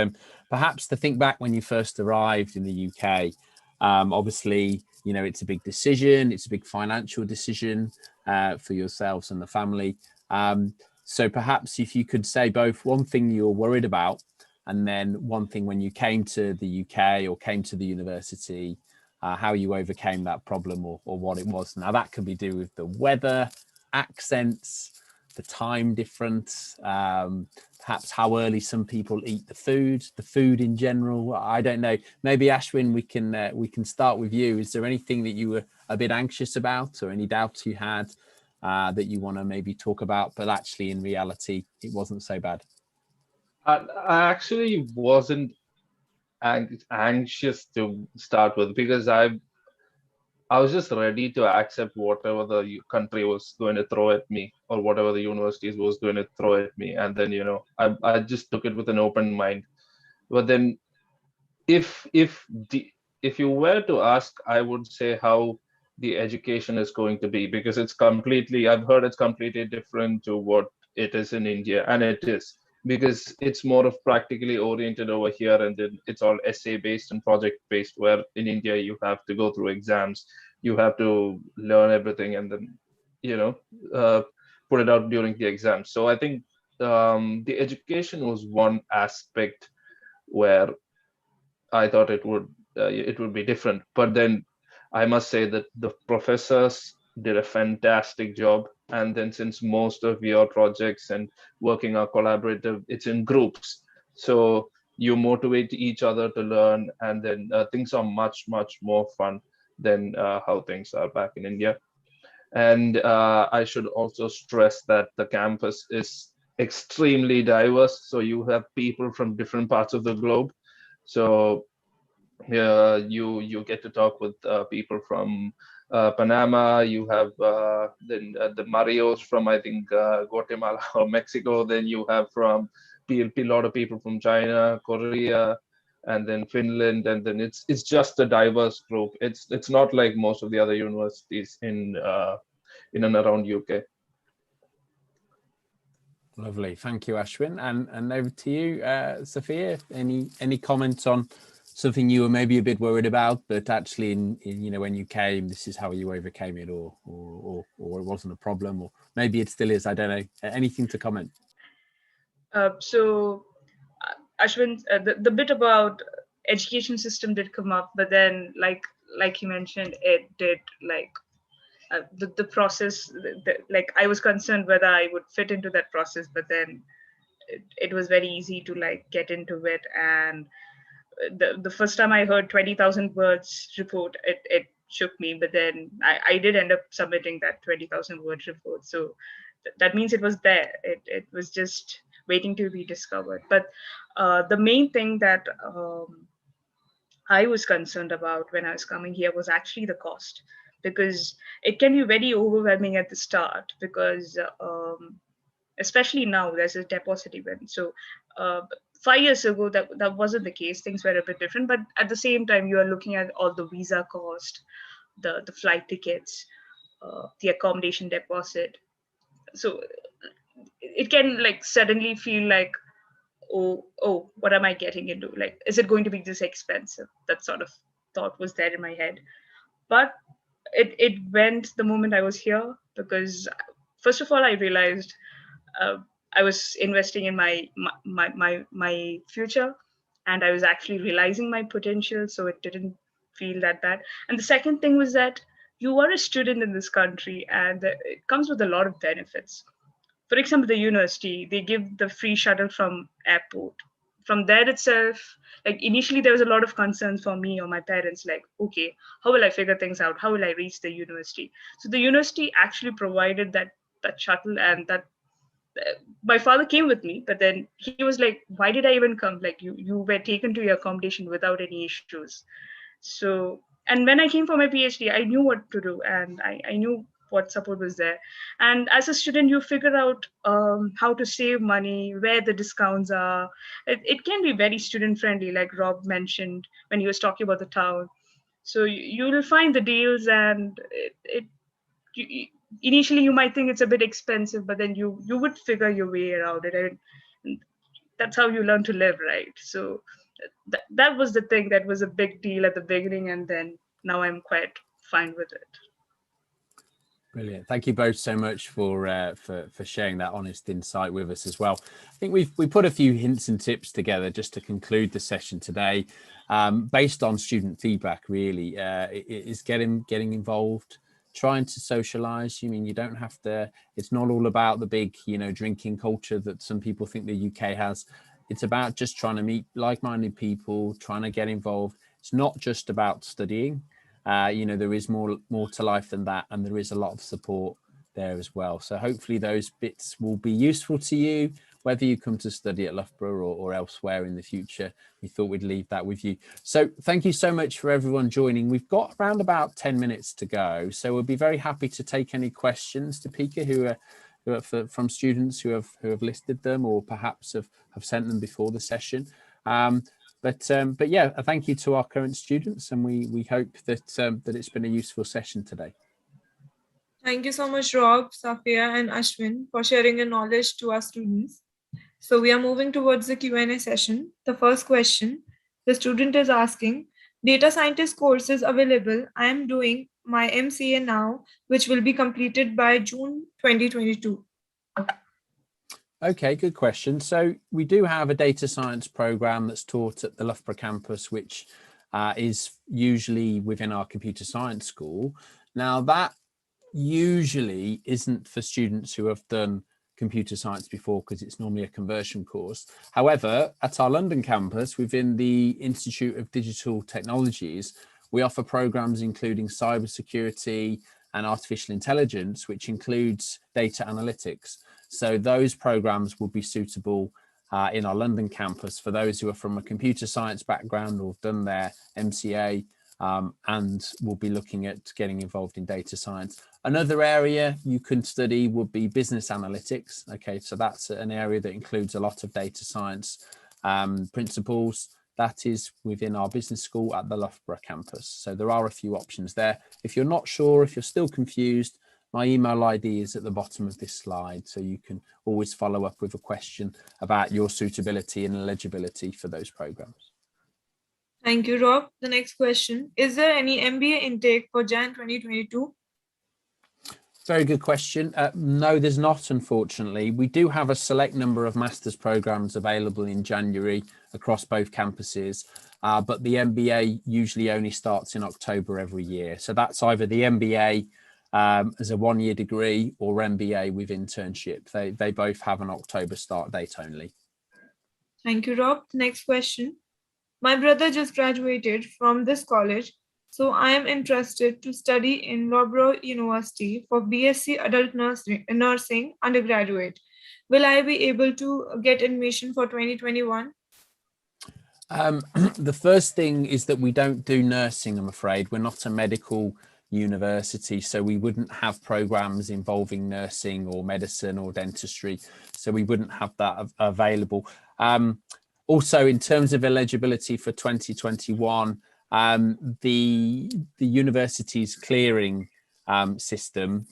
Speaker 2: perhaps to think back when you first arrived in the UK. Obviously, it's a big decision. It's a big financial decision for yourselves and the family. So perhaps if you could say both one thing you're worried about, and then one thing when you came to the UK or came to the university, how you overcame that problem or what it was. Now that could be do with the weather, accents, the time difference, perhaps how early some people eat the food in general. I don't know. Maybe Ashwin, we can start with you. Is there anything that you were a bit anxious about or any doubts you had that you want to maybe talk about, but actually in reality, it wasn't so bad?
Speaker 3: I actually wasn't anxious to start with because I was just ready to accept whatever the country was going to throw at me or whatever the universities was going to throw at me, and then I just took it with an open mind. But then if if you were to ask, I would say how the education is going to be, because I've heard it's completely different to what it is in India, and it is, because it's more of practically oriented over here, and then it's all essay based and project based, where in India you have to go through exams, you have to learn everything, and then you know uh, put it out during the exams. So I think the education was one aspect where I thought it would be different. But then I must say that the professors did a fantastic job. And then since most of your projects and working are collaborative, it's in groups. So you motivate each other to learn, and then things are much, much more fun than how things are back in India. And I should also stress that the campus is extremely diverse. So you have people from different parts of the globe. So you get to talk with people from Panama. You have then the Marios from, I think, Guatemala or Mexico. Then you have from a lot of people from China, Korea, and then Finland. And then it's just a diverse group. It's not like most of the other universities in and around UK.
Speaker 2: Lovely, thank you, Ashwin. And over to you, Sophia. Any comments on something you were maybe a bit worried about, but actually in when you came, this is how you overcame it, or it wasn't a problem, or maybe it still is. I don't know. Anything to comment?
Speaker 4: So Ashwin, the bit about education system did come up, but then like you mentioned, it did the process. Like I was concerned whether I would fit into that process, but then it was very easy to get into it. And the first time I heard 20,000 words report, it shook me. But then I did end up submitting that 20,000 word report. So that means it was there. It was just waiting to be discovered. But the main thing that I was concerned about when I was coming here was actually the cost, because it can be very overwhelming at the start, because especially now there's a deposit event. So 5 years ago that wasn't the case. Things were a bit different, but at the same time you are looking at all the visa cost, the flight tickets, the accommodation deposit. So it can suddenly feel like, oh, what am I getting into? Like, is it going to be this expensive? That sort of thought was there in my head. But it went the moment I was here, because first of all I realized uh, I was investing in my future, and I was actually realizing my potential, so it didn't feel that bad. And the second thing was that you are a student in this country, and it comes with a lot of benefits. For example, the university, they give the free shuttle from airport. From there itself, initially there was a lot of concerns for me or my parents, like, okay, how will I figure things out? How will I reach the university? So the university actually provided that shuttle, and that my father came with me, but then he was like, why did I even come? Like, you were taken to your accommodation without any issues. So, and when I came for my PhD, I knew what to do, and I knew what support was there. And as a student, you figure out how to save money, where the discounts are. It can be very student friendly, like Rob mentioned when he was talking about the town. So you will find the deals, and initially you might think it's a bit expensive, but then you would figure your way around it, and that's how you learn to live, right? So that was the thing that was a big deal at the beginning, and then now I'm quite fine with it.
Speaker 2: Brilliant. Thank you both so much for sharing that honest insight with us as well. I think we put a few hints and tips together just to conclude the session today, based on student feedback. Really, it is getting involved, trying to socialise. You mean you don't have to. It's not all about the big, drinking culture that some people think the UK has. It's about just trying to meet like-minded people, trying to get involved. It's not just about studying. There is more to life than that, and there is a lot of support there as well. So hopefully those bits will be useful to you, whether you come to study at Loughborough or elsewhere in the future. We thought we'd leave that with you. So thank you so much for everyone joining. We've got around about 10 minutes to go, so we'll be very happy to take any questions to Pika who are from students who have listed them, or perhaps have sent them before the session. But yeah, a thank you to our current students, and we hope that it's been a useful session today.
Speaker 1: Thank you so much, Rob, Safia, and Ashwin, for sharing your knowledge to our students. So we are moving towards the Q&A session. The first question, the student is asking, data scientist course is available. I am doing my MCA now, which will be completed by June 2022.
Speaker 2: Okay, good question. So we do have a data science program that's taught at the Loughborough campus, which is usually within our computer science school. Now, that usually isn't for students who have done computer science before, because it's normally a conversion course. However, at our London campus, within the Institute of Digital Technologies, we offer programs including cybersecurity and artificial intelligence, which includes data analytics. So those programs will be suitable in our London campus for those who are from a computer science background or have done their MCA and will be looking at getting involved in data science. Another area you can study would be business analytics. Okay, so that's an area that includes a lot of data science principles. That is within our business school at the Loughborough campus. So there are a few options there. If you're not sure, if you're still confused, my email ID is at the bottom of this slide, so you can always follow up with a question about your suitability and eligibility for those programs.
Speaker 1: Thank you, Rob. The next question, is there any MBA intake for Jan 2022?
Speaker 2: Very good question. No, there's not, unfortunately. We do have a select number of master's programs available in January across both campuses, but the MBA usually only starts in October every year. So that's either the MBA as a one-year degree or MBA with internship. They both have an October start date only.
Speaker 1: Thank you, Rob. Next question. My brother just graduated from this college, so I am interested to study in Loughborough University for BSc Adult Nursing undergraduate. Will I be able to get admission for 2021?
Speaker 2: The first thing is that we don't do nursing, I'm afraid. We're not a medical university, so we wouldn't have programs involving nursing or medicine or dentistry, so we wouldn't have that available. Also, in terms of eligibility for 2021, the university's clearing system,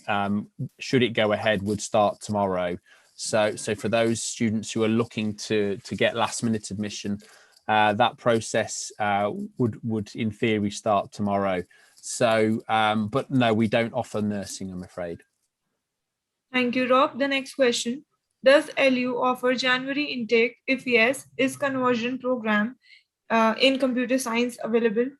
Speaker 2: should it go ahead, would start tomorrow. So for those students who are looking to get last minute admission, that process would in theory start tomorrow. So, but no, we don't offer nursing, I'm afraid.
Speaker 1: Thank you, Rob. The next question. Does LU offer January intake? If yes, is conversion program in computer science available?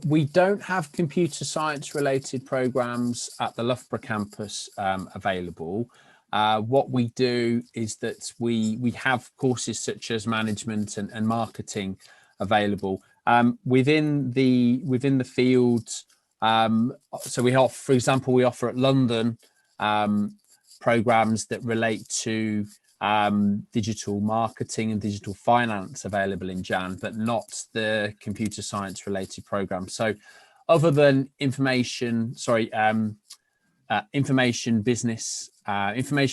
Speaker 2: We don't have computer science related programs at the Loughborough campus available. What we do is that we have courses such as management and marketing available within the fields. So we offer, for example, we offer at London programs that relate to digital marketing and digital finance available in Jan, but not the computer science related program. So other than information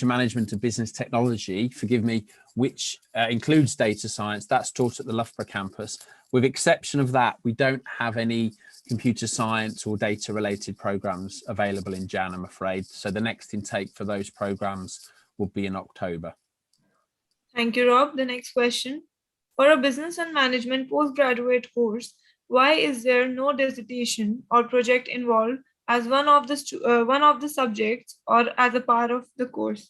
Speaker 2: management and business technology, forgive me, which includes data science, that's taught at the Loughborough campus. With exception of that, we don't have any computer science or data related programs available in Jan, I'm afraid. So the next intake for those programs will be in October.
Speaker 1: Thank you, Rob. The next question. For a business and management postgraduate course, why is there no dissertation or project involved as one of the subjects or as a part of the course?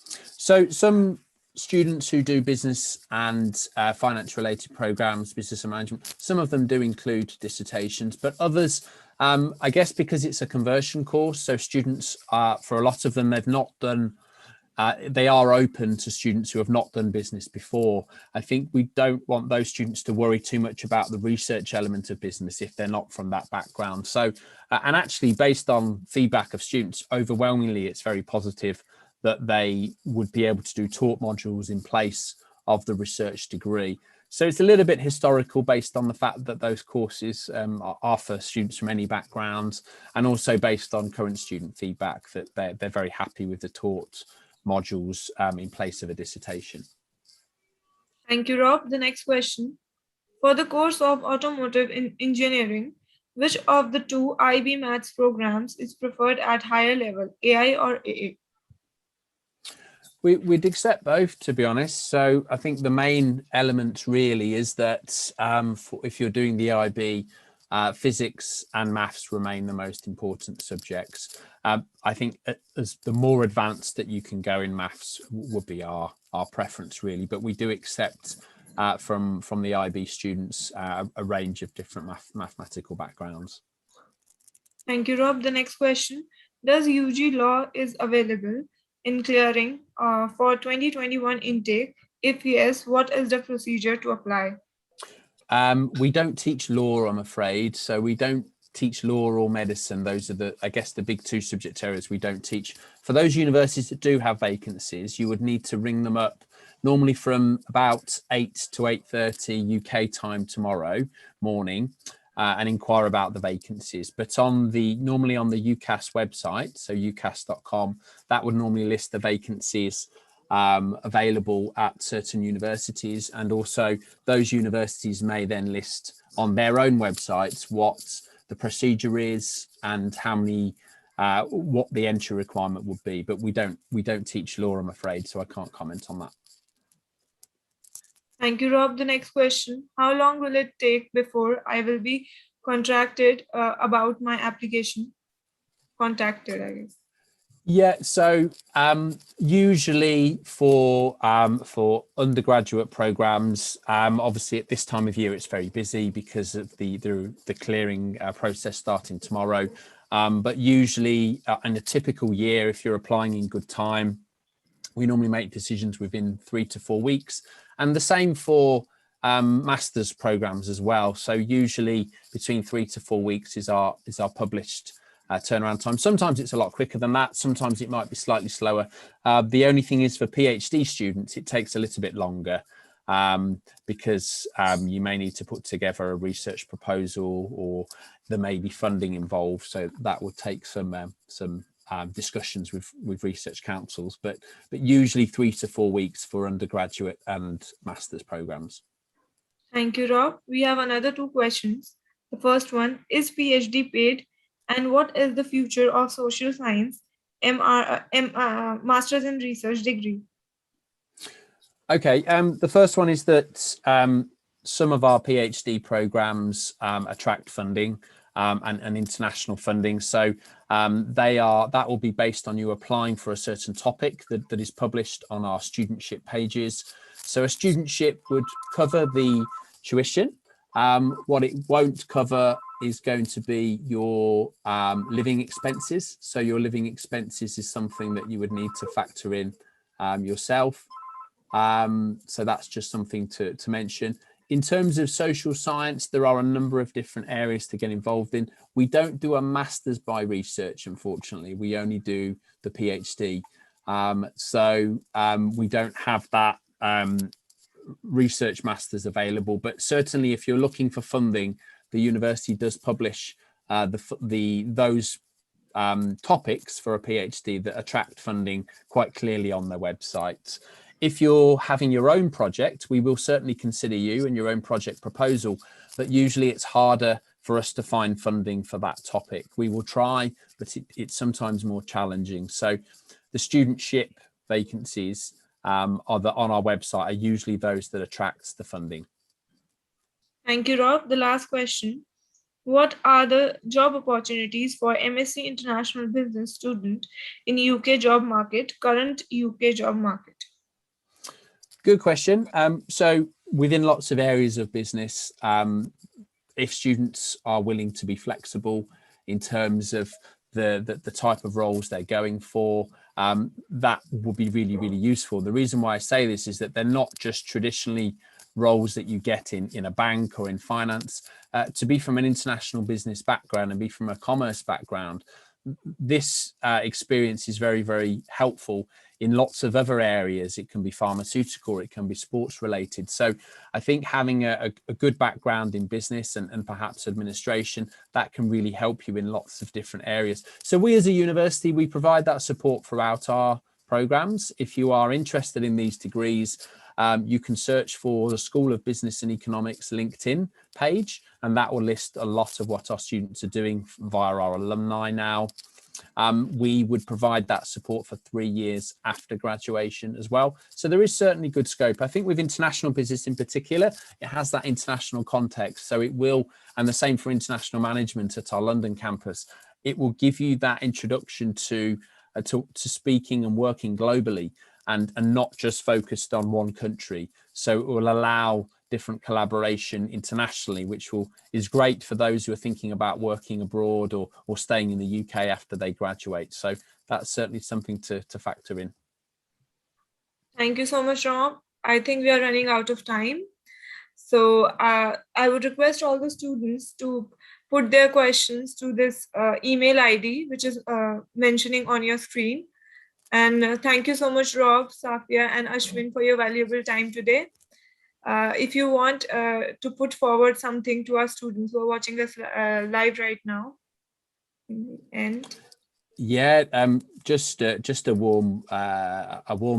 Speaker 2: So some students who do business and finance related programs, business and management, some of them do include dissertations, but others, I guess because it's a conversion course, so students for a lot of them, they've not done they are open to students who have not done business before. I think we don't want those students to worry too much about the research element of business if they're not from that background. So, and actually based on feedback of students, overwhelmingly, it's very positive that they would be able to do taught modules in place of the research degree. So it's a little bit historical based on the fact that those courses are for students from any backgrounds, and also based on current student feedback that they're very happy with the taught modules in place of a dissertation.
Speaker 1: Thank you, Rob. The next question. For the course of Automotive Engineering, which of the two IB Maths programs is preferred at higher level, AI or AA?
Speaker 2: We'd accept both, to be honest. So I think the main element really is that if you're doing the IB, physics and maths remain the most important subjects. I think as the more advanced that you can go in maths would be our preference really, but we do accept from the IB students a range of different mathematical backgrounds.
Speaker 1: Thank you, Rob. The next question. Does UG Law is available in clearing for 2021 intake? If yes, what is the procedure to apply?
Speaker 2: We don't teach law, I'm afraid. So we don't teach law or medicine. Those are I guess the big two subject areas we don't teach. For those universities that do have vacancies, you would need to ring them up normally from about 8 to 8:30 UK time tomorrow morning and inquire about the vacancies. But normally on the UCAS website, so ucas.com, that would normally list the vacancies available at certain universities, and also those universities may then list on their own websites what the procedure is and how many what the entry requirement would be. But we don't teach law, I'm afraid, so I can't comment on that.
Speaker 1: Thank you, Rob. The next question. How long will it take before I will be contacted about my application? Contacted, I guess.
Speaker 2: Yeah, so usually for undergraduate programs, obviously at this time of year it's very busy because of the clearing process starting tomorrow. But usually in a typical year, if you're applying in good time, we normally make decisions within 3 to 4 weeks, and the same for master's programs as well. So usually between 3 to 4 weeks is our published turnaround time. Sometimes it's a lot quicker than that. Sometimes it might be slightly slower. The only thing is for PhD students, it takes a little bit longer because you may need to put together a research proposal, or there may be funding involved. So that would take some discussions with research councils, but usually 3 to 4 weeks for undergraduate and master's programs.
Speaker 1: Thank you, Rob. We have another 2 questions. The first one, is PhD paid? And what is the future of social science Masters in Research degree?
Speaker 2: Okay, the first one is that some of our PhD programs attract funding and international funding. So that will be based on you applying for a certain topic that is published on our studentship pages. So a studentship would cover the tuition. What it won't cover is going to be your living expenses. So your living expenses is something that you would need to factor in yourself. So that's just something to mention. In terms of social science, there are a number of different areas to get involved in. We don't do a master's by research, unfortunately. We only do the PhD. So we don't have that research masters available, but certainly if you're looking for funding, the university does publish those topics for a PhD that attract funding quite clearly on their website. If you're having your own project, we will certainly consider you and your own project proposal, but usually it's harder for us to find funding for that topic. We will try, but it's sometimes more challenging. So the studentship vacancies on our website are usually those that attracts the funding.
Speaker 1: Thank you, Rob. The last question. What are the job opportunities for MSc International Business student in UK job market, current UK job market?
Speaker 2: Good question. So within lots of areas of business, if students are willing to be flexible in terms of the type of roles they're going for, that will be really, really useful. The reason why I say this is that they're not just traditionally roles that you get in a bank or in finance. To be from an international business background and be from a commerce background, this experience is very, very helpful in lots of other areas. It can be pharmaceutical, it can be sports related. So I think having a good background in business and perhaps administration, that can really help you in lots of different areas. So we as a university, we provide that support throughout our programs. If you are interested in these degrees, you can search for the School of Business and Economics LinkedIn page, and that will list a lot of what our students are doing via our alumni now. We would provide that support for 3 years after graduation as well. So there is certainly good scope. I think with international business in particular, it has that international context. So it will, and the same for international management at our London campus, it will give you that introduction to speaking and working globally and not just focused on one country. So it will allow different collaboration internationally, which is great for those who are thinking about working abroad or staying in the UK after they graduate. So that's certainly something to factor in.
Speaker 1: Thank you so much, Rob. I think we are running out of time. So I would request all the students to put their questions to this email ID, which is mentioning on your screen. And thank you so much, Rob, Safia, and Ashwin, for your valuable time today. If you want to put forward something to our students who are watching us live right now, and
Speaker 2: yeah, just a warm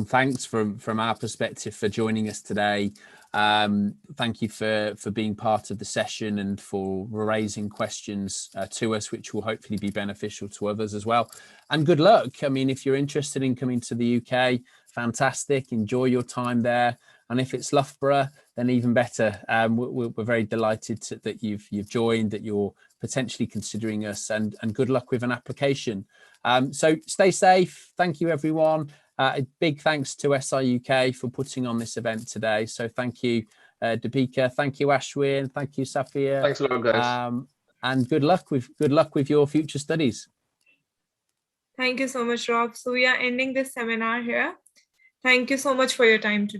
Speaker 2: thanks from our perspective for joining us today. Thank you for being part of the session and for raising questions to us, which will hopefully be beneficial to others as well. And good luck. I mean, if you're interested in coming to the UK, fantastic. Enjoy your time there. And if it's Loughborough, then even better. We're very delighted that you've joined, that you're potentially considering us, and good luck with an application. So stay safe. Thank you, everyone. A big thanks to SIUK for putting on this event today. So thank you, Deepika. Thank you, Ashwin. Thank you, Safia.
Speaker 3: Thanks a lot, guys.
Speaker 2: And good luck with your future studies.
Speaker 1: Thank you so much, Rob. So we are ending this seminar here. Thank you so much for your time today.